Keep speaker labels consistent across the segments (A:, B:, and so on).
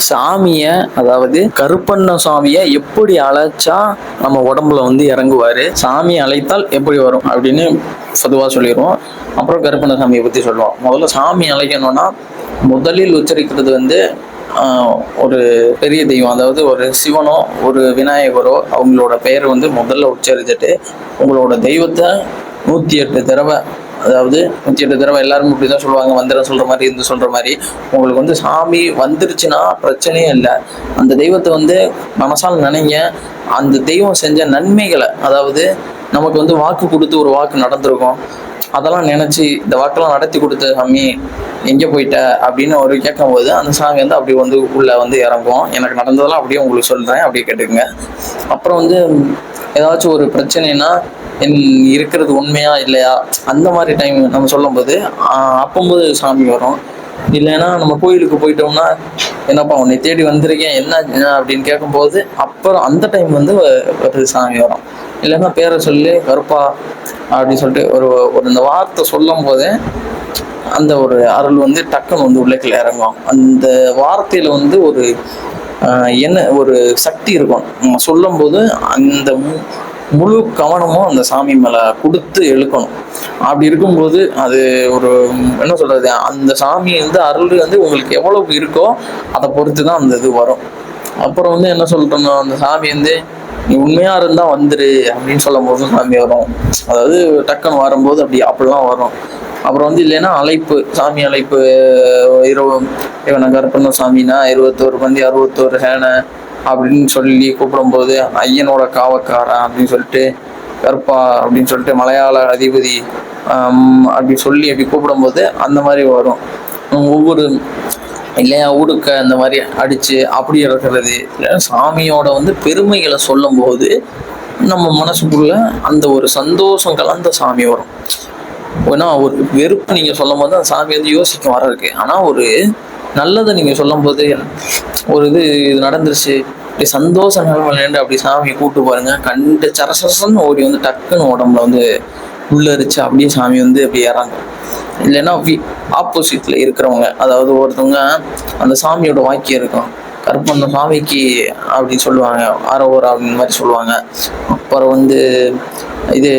A: சாமியை, அதாவது கருப்பண்ண சாமியை எப்படி அழைச்சா நம்ம உடம்புல வந்து இறங்குவாரு, சாமி அழைத்தால் எப்படி வரும் அப்படின்னு பொதுவாக சொல்லிடுவோம். அப்புறம் கருப்பண்ண சாமியை பற்றி சொல்லுவோம். முதல்ல சாமி அழைக்கணும்னா முதலில் உச்சரிக்கிறது வந்து ஒரு பெரிய தெய்வம், அதாவது ஒரு சிவனோ ஒரு விநாயகரோ அவங்களோட பெயரை வந்து முதல்ல உச்சரிச்சுட்டு உங்களோட தெய்வத்தை 108 தடவை, அதாவது 108 தடவை எல்லாரும் இப்படிதான் சொல்லுவாங்க, மந்திரம் சொல்ற மாதிரி இருந்து சொல்ற மாதிரி. உங்களுக்கு வந்து சாமி வந்துருச்சுன்னா பிரச்சனையே இல்லை. அந்த தெய்வத்தை வந்து மனசால் நினைங்க. அந்த தெய்வம் செஞ்ச நன்மைகளை, அதாவது நமக்கு வந்து வாக்கு கொடுத்து ஒரு வாக்கு நடந்திருக்கும், அதெல்லாம் நினைச்சு இந்த வாக்கெல்லாம் நடத்தி கொடுத்த சாமி எங்கே போயிட்ட அப்படின்னு ஒரு கேட்கும்போது அந்த சாமி வந்து அப்படி வந்து உள்ள வந்து இறங்கும். எனக்கு நடந்ததெல்லாம் அப்படியே உங்களுக்கு சொல்றேன், அப்படியே கேட்டுக்குங்க. அப்புறம் வந்து ஏதாச்சும் ஒரு பிரச்சனைனா இருக்கிறது உண்மையா இல்லையா அந்த மாதிரி டைம் நம்ம சொல்லும்போது அப்போது சாமி வரும். இல்லைன்னா நம்ம கோயிலுக்கு போயிட்டோம்னா என்னப்பா உன்னை தேடி வந்திருக்கேன் என்ன அப்படின்னு கேட்கும்போது அப்புறம் அந்த டைம் வந்து ஒரு சாமி வரும். இல்லைன்னா பேரை சொல்லி கருப்பா அப்படின்னு சொல்லிட்டு ஒரு ஒரு இந்த வார்த்தை சொல்லும் போதே அந்த ஒரு அருள் வந்து டக்குன்னு வந்து உள்ளேக்குள்ள இறங்கும். அந்த வார்த்தையில வந்து ஒரு என்ன ஒரு சக்தி இருக்கும். நம்ம சொல்லும் போது அந்த முழு கவனமும் அந்த சாமி மேல கொடுத்து எழுக்கணும். அப்படி இருக்கும்போது அது ஒரு என்ன சொல்றது, அந்த சாமி வந்து அருள் வந்து உங்களுக்கு எவ்வளவு இருக்கோ அதை பொறுத்து தான் அந்த இது வரும். அப்புறம் வந்து என்ன சொல்றோம்னா, அந்த சாமி வந்து நீ உண்மையா இருந்தா வந்துரு அப்படின்னு சொல்லும் போது சாமி வரும். அதாவது டக்குன்னு வரும்போது அப்படிலாம் வரும். அப்புறம் வந்து இல்லைன்னா அழைப்பு, சாமி அழைப்பு, இவனை கருப்பண்ண சாமினா 21 பந்தி 61 சேனை அப்படின்னு சொல்லி கூப்பிடும்போது ஐயனோட காவக்காரன் அப்படின்னு சொல்லிட்டு கருப்பா அப்படின்னு சொல்லிட்டு மலையாள அதிபதி அப்படி சொல்லி அப்படி கூப்பிடும்போது அந்த மாதிரி வரும். ஒவ்வொரு இல்லையா உடுக்க அந்த மாதிரி அடிச்சு அப்படி இறக்குறது. இல்லை சாமியோட வந்து பெருமைகளை சொல்லும் போது நம்ம மனசுக்குள்ள அந்த ஒரு சந்தோஷம் கலந்த சாமி வரும். ஏன்னா ஒரு வெறுப்பு நீங்க சொல்லும் போது அந்த சாமி வந்து யோசிக்கும் வர இருக்கு. ஆனா ஒரு நல்லதை நீங்க சொல்லும் போது ஒரு இது நடந்துருச்சு அப்படி சந்தோஷ நிலைமையிலேருந்து அப்படி சாமியை கூப்பிட்டு பாருங்க, கண்டு சரசரசன்னு ஓடி வந்து டக்குன்னு உடம்புல வந்து உள்ளரிச்சு அப்படியே சாமி வந்து அப்படி இறங்கும். இல்லைன்னா ஆப்போசிட்ல இருக்கிறவங்க, அதாவது ஒருத்தவங்க அந்த சாமியோட வாக்கியம் இருக்கும், கருப்பண்ண சாமிக்கு அப்படின்னு சொல்லுவாங்க, அரோரா அப்படின்னு மாதிரி சொல்லுவாங்க. அப்புறம் வந்து இது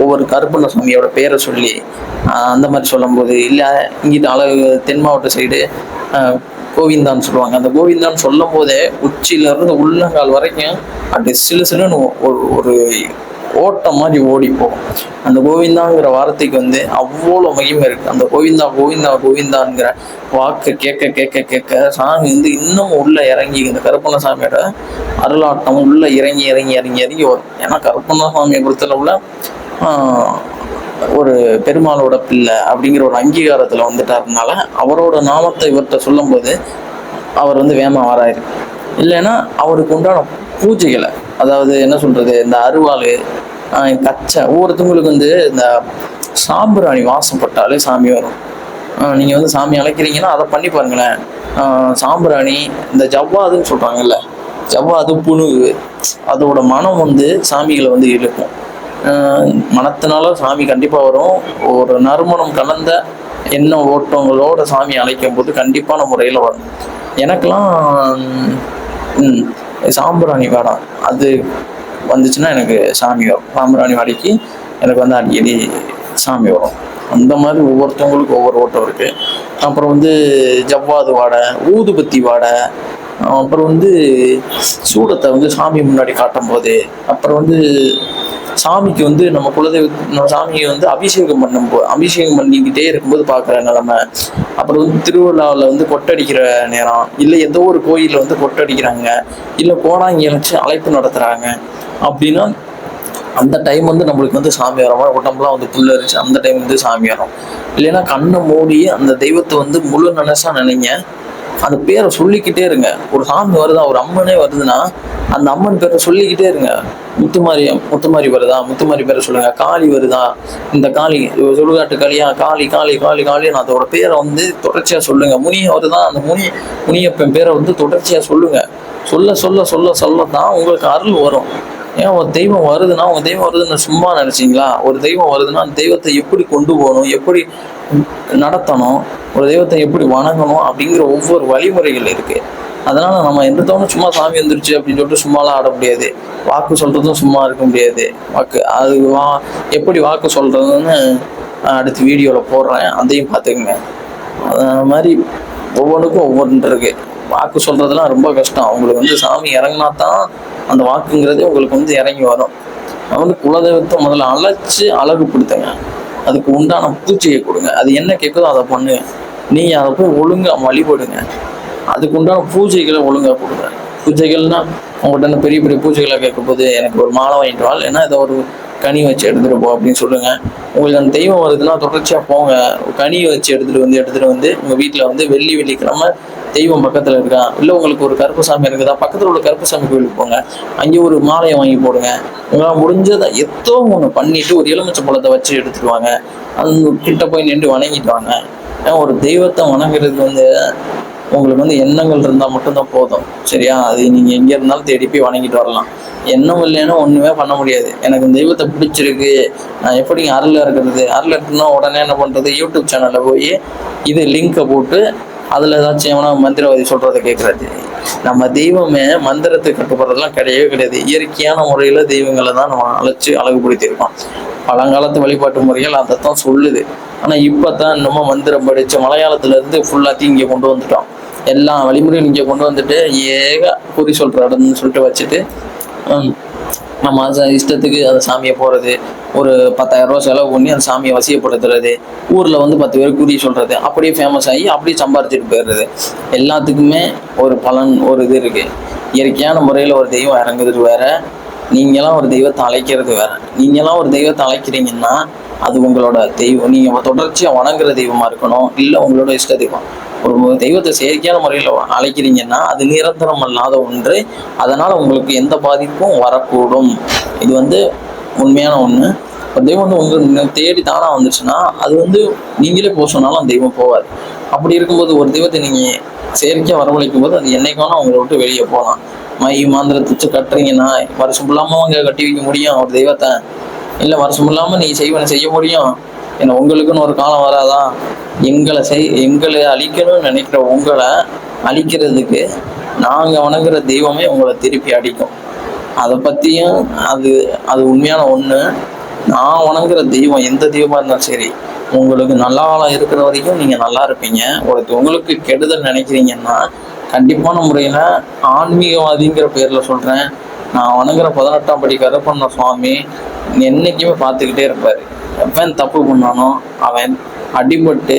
A: ஒவ்வொரு கருப்பண்ண சாமியோட பேரை சொல்லி அந்த மாதிரி சொல்லும்போது, இல்லை இங்கிட்ட அழகு தென் மாவட்ட சைடு கோவிந்தான்னு சொல்லுவாங்க. அந்த கோவிந்தான்னு சொல்லும் போதே உச்சியிலேருந்து உள்ளங்கால் வரைக்கும் அப்படி சிலு சிலுன்னு ஒரு ஓட்டம் மாதிரி ஓடி போகும். அந்த கோவிந்தாங்கிற வார்த்தைக்கு வந்து அவ்வளோ மகிமை இருக்கு. அந்த கோவிந்தா கோவிந்தா கோவிந்தாங்கிற வாக்கு கேட்க கேட்க கேட்க சாமி வந்து இன்னும் உள்ள இறங்கி இந்த கருப்பண்ண சாமியோட அருளாட்டம் உள்ள இறங்கி இறங்கி இறங்கி இறங்கி வரும். ஏன்னா கருப்பண்ண சாமியை பொறுத்தளவுல ஒரு பெருமாளோட பிள்ளை அப்படிங்கிற ஒரு அங்கீகாரத்துல வந்துட்டாருனால அவரோட நாமத்தை இவர்கிட்ட சொல்லும் போது அவர் வந்து வேமா வராரு. இல்லைன்னா அவருக்கு உண்டான பூஜைகளை, அதாவது என்ன சொல்றது, இந்த அருவாள் கச்சை, ஒவ்வொருத்தவங்களுக்கு வந்து இந்த சாம்பிராணி வாசப்பட்டாலே சாமி வரும். நீங்க வந்து சாமி அழைக்கிறீங்கன்னா அதை பண்ணி பாருங்களேன். சாம்பிராணி, இந்த ஜவ்வாதுன்னு சொல்றாங்கல்ல, ஜவ்வாது புணுகு, அதோட மனம் வந்து சாமிகளை வந்து இழுக்கும். மனத்தினால சாமி கண்டிப்பா வரும். ஒரு நறுமணம் கலந்த எண்ண ஓட்டங்களோட சாமி அழைக்கும் போது கண்டிப்பான முறையில வரும். எனக்கெல்லாம் சாம்பிராணி வேடம் அது வந்துச்சுன்னா எனக்கு சாமி வரும். சாம்பிராணி வாடிக்கு எனக்கு வந்து அடிக்கடி சாமி வரும். அந்த மாதிரி ஒவ்வொருத்தவங்களுக்கும் ஒவ்வொரு ஓட்டம் இருக்கு. அப்புறம் வந்து ஜவ்வாது வாடை, ஊதுபத்தி வாடை, அப்புறம் வந்து சூடத்தை வந்து சாமி முன்னாடி காட்டும் போது, அப்புறம் வந்து சாமிக்கு வந்து நம்ம குலதெய்வ சாமியை வந்து அபிஷேகம் பண்ணிக்கிட்டே இருக்கும்போது பார்க்குற நிலைமை. அப்புறம் வந்து திருவிழாவில் வந்து கொட்டடிக்கிற நேரம், இல்லை ஏதோ ஒரு கோயிலில் வந்து கொட்டடிக்கிறாங்க, இல்லை கோடாங்கி வச்சு அழைப்பு நடத்துகிறாங்க அப்படின்னா அந்த டைம் வந்து நம்மளுக்கு வந்து சாமி வரும். உடம்புலாம் வந்து புல்லரிச்சு அந்த டைம் வந்து சாமி வரும். இல்லைன்னா கண்ணை மூடி அந்த தெய்வத்தை வந்து முழு மனசா நினைங்க, அந்த பேரை சொல்லிக்கிட்டே இருங்க. ஒரு சாமி வருதா, ஒரு அம்மனே வருதுன்னா அந்த அம்மன் பேரை சொல்லிக்கிட்டே இருங்க. முத்துமாரி வருதா, முத்துமாரி பேரை சொல்லுங்க. காளி வருதா, இந்த காளி சுடுகாட்டு காளியா, காளி காளி காளி காளின்னு அதோட பேரை வந்து தொடர்ச்சியா சொல்லுங்க. முனிய வருதா, அந்த முனியப்பன் பேரை வந்து தொடர்ச்சியா சொல்லுங்க. சொல்ல சொல்ல சொல்ல சொல்லத்தான் உங்களுக்கு அருள் வரும். ஏன் ஒரு தெய்வம் வருதுன்னா, உங்க தெய்வம் வருதுன்னு சும்மா நினைச்சீங்களா? ஒரு தெய்வம் வருதுன்னா அந்த தெய்வத்தை எப்படி கொண்டு போகணும், எப்படி நடத்தணும், ஒரு தெய்வத்தை எப்படி வணங்கணும் அப்படிங்கிற ஒவ்வொரு வழிமுறைகள் இருக்கு. அதனால நம்ம எந்தத்தவனும் சும்மா சாமி வந்துருச்சு அப்படின்னு சொல்லிட்டு சும்மாலாம் ஆட முடியாது. வாக்கு சொல்றதும் சும்மா இருக்க முடியாது. வாக்கு அது எப்படி வாக்கு சொல்றதுன்னு அடுத்த வீடியோவில் போடுறேன், அதையும் பார்த்துக்குங்க. அது மாதிரி ஒவ்வொன்றுக்கும் ஒவ்வொன்று இருக்கு. வாக்கு சொல்றதுலாம் ரொம்ப கஷ்டம். உங்களுக்கு வந்து சாமி இறங்கினா தான் அந்த வாக்குங்கிறதே உங்களுக்கு வந்து இறங்கி வரும். வந்து குலதெய்வத்தை முதல்ல அழைச்சி அழகுப்படுத்துங்க. அதுக்கு உண்டான பூஜையை கொடுங்க. அது என்ன கேட்குதோ அதை பண்ணுங்க. நீங்கள் அதை போய் ஒழுங்காக வழிபடுங்க. அதுக்கு உண்டான பூஜைகளை ஒழுங்காக கொடுங்க. பூஜைகள்னா உங்கள்கிட்ட பெரிய பெரிய பூஜைகளை கேட்கும்போது எனக்கு ஒரு மாலை வாங்கிட்டு வா, இல்லைன்னா ஏதோ ஒரு கனி வச்சு எடுத்துகிட்டு போ அப்படின்னு சொல்லுங்க. உங்களுக்கு அந்த தெய்வம் வருதுன்னா தொடர்ச்சியாக போங்க. கனி வச்சு எடுத்துகிட்டு வந்து உங்கள் வீட்டில் வந்து வெள்ளிக்கிழமை தெய்வம் பக்கத்தில் இருக்கா, இல்லை உங்களுக்கு ஒரு கருப்பசாமி இருக்குதா, பக்கத்தில் உள்ள கருப்பசாமி கோயிலுக்கு போங்க. அங்கே ஒரு மாலையை வாங்கி போடுங்க. உங்களால் முடிஞ்சதை ஏதோ ஒன்று பண்ணிட்டு ஒரு எலுமிச்சை பழத்தை வச்சு எடுத்துட்டு வாங்க. அது கிட்ட போய் நின்று வணங்கிட்டு வாங்க. ஒரு தெய்வத்தை வணங்குறது வந்து உங்களுக்கு வந்து எண்ணங்கள் இருந்தால் மட்டும்தான் போதும், சரியா? அது நீங்கள் எங்கே இருந்தாலும் தேடி போய் வணங்கிட்டு வரலாம். எண்ணம் இல்லைன்னா ஒன்றுமே பண்ண முடியாது. எனக்கு தெய்வத்தை பிடிச்சிருக்கு, நான் எப்படி அருள் இருக்குன்னா உடனே என்ன பண்ணுறது, யூடியூப் சேனலில் போய் இது லிங்கை போட்டு அதில் ஏதாச்சும் எவனா மந்திரவாதி சொல்கிறத கேட்குறது. நம்ம தெய்வமே மந்திரத்தை கட்டுப்படுறதுலாம் கிடையாது. இயற்கையான முறையில் தெய்வங்களை தான் நம்ம அழைச்சி அழகுபடுத்தியிருக்கோம். பழங்காலத்து வழிபாட்டு முறைகள் அதைத்தான் சொல்லுது. ஆனால் இப்போ தான் இன்னமும் மந்திரம் படித்த மலையாளத்துலேருந்து ஃபுல்லாத்தையும் இங்கே கொண்டு வந்துட்டோம். எல்லா வழிமுறையும் இங்கே கொண்டு வந்துட்டு குறி சொல்கிற இடம்னு சொல்லிட்டு வச்சுட்டு நம்ம இஷ்டத்துக்கு அந்த சாமியை போகிறது, ஒரு 10,000 ரூபா செலவு பண்ணி அந்த சாமியை வசியப்படுத்துறது, ஊரில் வந்து 10 பேர் குறி சொல்கிறது, அப்படியே ஃபேமஸ் ஆகி அப்படியே சம்பாரிச்சிட்டு போயிடுறது. எல்லாத்துக்குமே ஒரு பலன், ஒரு இது இருக்குது. இயற்கையான முறையில் ஒரு தெய்வம் இறங்குறது வேற, நீங்களாம் ஒரு தெய்வத்தை அழைக்கிறது வேற. நீங்களாம் ஒரு தெய்வத்தை அழைக்கிறீங்கன்னா அது உங்களோட தெய்வம், நீங்கள் தொடர்ச்சியாக வணங்குற தெய்வமாக இருக்கணும், இல்லை உங்களோட இஷ்ட தெய்வம். ஒரு தெய்வத்தை செயற்கையான முறையில் அழைக்கிறீங்கன்னா அது நிரந்தரம் அல்லாத ஒன்று. அதனால் உங்களுக்கு எந்த பாதிப்பும் வரக்கூடும். இது வந்து உண்மையான ஒன்று. ஒரு தெய்வம் வந்து உங்களுக்கு தேடி தானாக வந்துச்சுன்னா அது வந்து நீங்களே போக சொன்னாலும் அந்த தெய்வம் போகாது. அப்படி இருக்கும்போது ஒரு தெய்வத்தை நீங்கள் செயற்கையாக வரவழைக்கும் போது அது என்னைக்கான உங்களை விட்டு வெளியே போகலாம். மை மாந்திரத்தை கட்டுறீங்கன்னா வருஷம் ஃபுல்லாமல் அவங்க கட்டி வைக்க முடியும் ஒரு தெய்வத்தை? இல்லை வருஷம் இல்லாமல் நீங்கள் செய்ய முடியும்? ஏன்னா உங்களுக்குன்னு ஒரு காலம் வராதா? எங்களை அழிக்கணும்னு நினைக்கிற உங்களை அழிக்கிறதுக்கு நாங்கள் வணங்குற தெய்வமே உங்களை திருப்பி அடிக்கும். அதை பற்றியும் அது உண்மையான ஒன்று. நான் வணங்குற தெய்வம் எந்த தெய்வமாக இருந்தாலும் சரி, உங்களுக்கு நல்லா இருக்கிற வரைக்கும் நீங்கள் நல்லா இருப்பீங்க. உங்களுக்கு கெடுதல் நினைக்கிறீங்கன்னா கண்டிப்பான முறையில் ஆன்மீகவாதிங்கிற பேரில் சொல்கிறேன், நான் வணங்குற 18ஆம் படி கருப்பண்ண சுவாமி என்னைக்குமே பார்த்துக்கிட்டே இருப்பார். எவன் தப்பு பண்ணானோ அவன் அடிபட்டு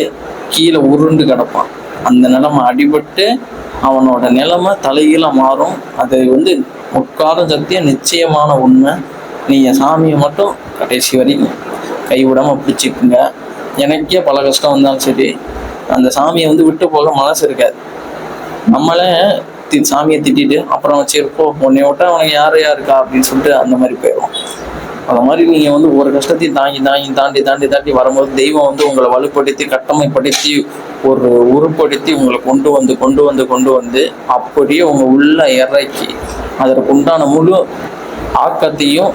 A: கீழே உருண்டு கிடப்பான். அந்த நிலைமை அடிபட்டு அவனோட நிலைமை தலைகீழ மாறும். அது வந்து முற்கால சத்தியம், நிச்சயமான உண்மை. நீங்கள் சாமியை மட்டும் கடைசி வரைக்கும் கைவிடாமல் பிடிச்சிக்குங்க. எனக்கே பல கஷ்டம் வந்தாலும் சரி, அந்த சாமியை வந்து விட்டு போக மனசு இருக்காது. நம்மளே சாமியை திட்டிட்டு அப்புறம் வச்சிருப்போம், உன்னை விட்டா அவனுக்கு யாருக்கா அப்படின்னு சொல்லிட்டு அந்த மாதிரி போயிடும். அது மாதிரி நீங்கள் வந்து ஒரு கஷ்டத்தையும் தாண்டி வரும்போது தெய்வம் வந்து உங்களை வலுப்படுத்தி கட்டமைப்படுத்தி ஒரு உருப்படுத்தி உங்களை கொண்டு வந்து அப்படியே உங்கள் உள்ள இறக்கி அதற்கு உண்டான முழு ஆக்கத்தையும்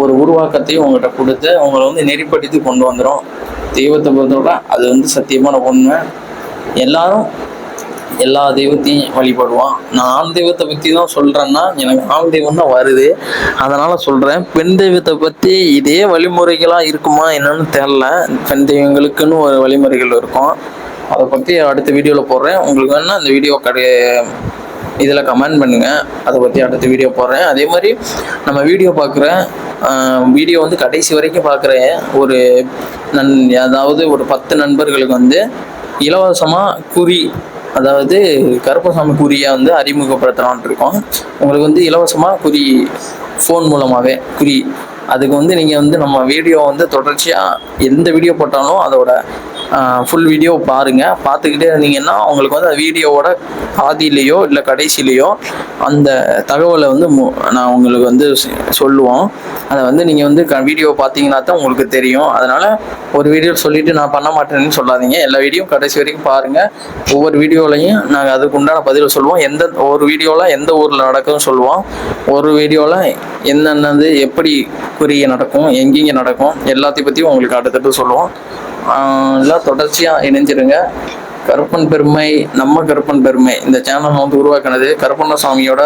A: ஒரு உருவாக்கத்தையும் உங்கள்கிட்ட கொடுத்து உங்களை வந்து நெறிப்படுத்தி கொண்டு வந்துடும். தெய்வத்தை பொறுத்தவரை அது வந்து சத்தியமான உண்மை. எல்லாரும் எல்லா தெய்வத்தையும் வழிபடுவான். நான் ஆண் தெய்வத்தை பற்றி தான் சொல்கிறேன்னா எனக்கு ஆண் தெய்வம் தான் வருது, அதனால் சொல்கிறேன். பெண் தெய்வத்தை பற்றி இதே வழிமுறைகளாக இருக்குமா என்னன்னு தெரில. பெண் தெய்வங்களுக்குன்னு ஒரு வழிமுறைகள் இருக்கும், அதை பற்றி அடுத்த வீடியோவில் போடுறேன். உங்களுக்கு வேணால் இந்த வீடியோ இதில் கமெண்ட் பண்ணுங்கள், அதை பற்றி அடுத்த வீடியோ போடுறேன். அதே மாதிரி நம்ம வீடியோ பார்க்குற வீடியோ வந்து கடைசி வரைக்கும் பார்க்குற ஒரு அதாவது ஒரு 10 நண்பர்களுக்கு வந்து இலவசமாக குறி, அதாவது கருப்பசாமி குறியை வந்து அறிமுகப்படுத்தலான் இருக்கோம். உங்களுக்கு வந்து இலவசமாக குறி ஃபோன் மூலமாகவே குறி, அதுக்கு வந்து நீங்கள் வந்து நம்ம வீடியோ வந்து தொடர்ச்சியாக எந்த வீடியோ போட்டாலும் அதோட ஃபுல் வீடியோ பாருங்கள். பார்த்துக்கிட்டே இருந்தீங்கன்னா உங்களுக்கு வந்து வீடியோவோட பாதியிலையோ இல்லை கடைசியிலையோ அந்த தகவலை வந்து நான் உங்களுக்கு வந்து சொல்லுவோம். அதை வந்து நீங்கள் வந்து வீடியோ பார்த்தீங்கன்னா தான் உங்களுக்கு தெரியும். அதனால் ஒரு வீடியோ சொல்லிவிட்டு நான் பண்ண மாட்டேன்னு சொல்லாதீங்க. எல்லா வீடியோ கடைசி வரைக்கும் பாருங்கள். ஒவ்வொரு வீடியோலையும் நாங்கள் அதுக்கு உண்டான பதில் சொல்லுவோம். ஒரு வீடியோவில் எந்த ஊரில் நடக்கும்னு சொல்லுவோம். ஒரு வீடியோவில் என்னென்னது எப்படி குறிய நடக்கும், எங்கெங்கே நடக்கும், எல்லாத்தையும் பற்றியும் உங்களுக்கு அடுத்தடுத்து சொல்லுவோம். எல்லாம் தொடர்ச்சியாக இணைஞ்சிருங்க. கருப்பன் பெருமை, நம்ம கருப்பன் பெருமை இந்த சேனல் வந்து உருவாக்குனது கருப்பண்ணசாமியோட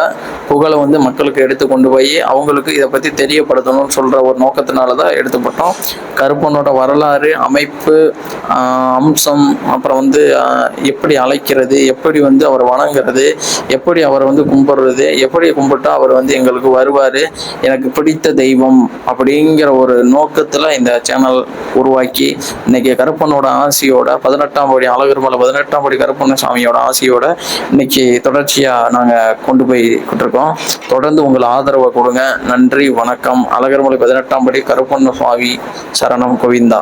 A: புகழை வந்து மக்களுக்கு எடுத்து கொண்டு போய் அவங்களுக்கு இதை பற்றி தெரியப்படுத்தணும்னு சொல்கிற ஒரு நோக்கத்தினால தான் எடுத்துப்பட்டோம். கருப்பனோட வரலாறு, அமைப்பு, அம்சம், அப்புறம் வந்து எப்படி அழைக்கிறது, எப்படி வந்து அவர் வணங்குறது, எப்படி அவரை வந்து கும்பிடுறது, எப்படி கும்பிட்டா அவர் வந்து எங்களுக்கு வருவார், எனக்கு பிடித்த தெய்வம் அப்படிங்கிற ஒரு நோக்கத்தில் இந்த சேனல் உருவாக்கி இன்னைக்கு கருப்பனோட ஆசியோட 18ஆம் படி அழகர் மலை 18ஆம் படி கருப்பண்ணசாமியோட ஆசியோட இன்னைக்கு தொடர்ச்சியாக நாங்கள் கொண்டு போய் இருக்கோம். தொடர்ந்து உங்கள் ஆதரவை கொடுங்க. நன்றி, வணக்கம். அழகர் மலை 18ஆம் படி கருப்பண்ணசாமி சரணம் கோவிந்தா.